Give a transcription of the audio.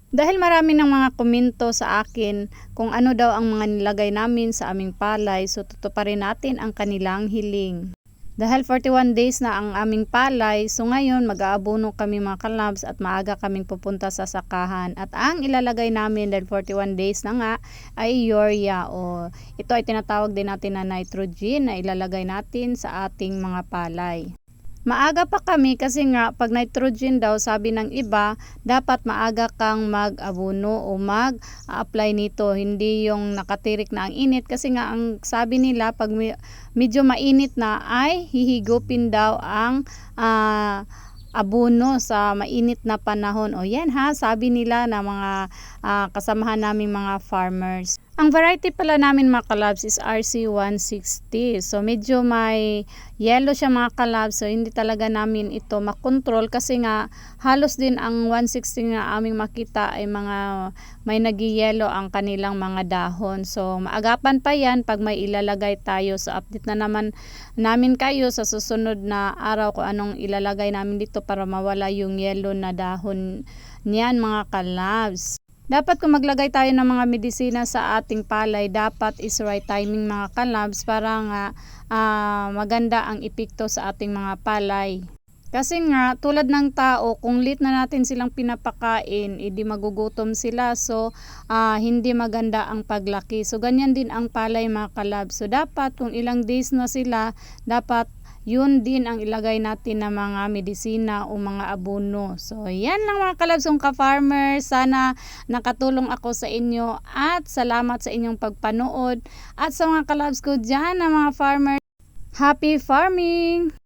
Dahil marami ng mga komento sa akin kung ano daw ang mga nilagay namin sa aming palay, so tutuparin natin ang kanilang hiling. Dahil 41 days na ang aming palay, so ngayon mag-aabono kami mga kalabs at maaga kaming pupunta sa sakahan. At ang ilalagay namin dahil 41 days na nga ay urea o ito ay tinatawag din natin na nitrogen na ilalagay natin sa ating mga palay. Maaga pa kami kasi nga pag nitrogen daw sabi ng iba dapat maaga kang mag-abono o mag-apply nito, hindi yung nakatirik na ang init kasi nga ang sabi nila pag medyo mainit na ay hihigupin daw ang abono sa mainit na panahon. O yan ha, sabi nila na mga kasamahan namin mga farmers. Ang variety pala namin mga kalabs is RC160. So medyo may yellow siya mga kalabs. So hindi talaga namin ito makontrol kasi nga halos din ang 160 na aming makita ay mga may nag-yellow ang kanilang mga dahon. So maagapan pa yan pag may ilalagay tayo. So update na naman namin kayo sa susunod na araw kung anong ilalagay namin dito para mawala yung yellow na dahon niyan mga kalabs. Dapat kung maglagay tayo ng mga medisina sa ating palay, dapat is right timing mga kalabs para nga maganda ang epekto sa ating mga palay. Kasi nga, tulad ng tao, kung late na natin silang pinapakain, edi magugutom sila. So, hindi maganda ang paglaki. So, ganyan din ang palay mga kalabs. So, dapat kung ilang days na sila, dapat yun din ang ilagay natin na mga medisina o mga abono. So, yan lang mga kalabs kong ka-farmer. Sana nakatulong ako sa inyo at salamat sa inyong pagpanood. At sa mga kalabs ko dyan na mga farmer, happy farming!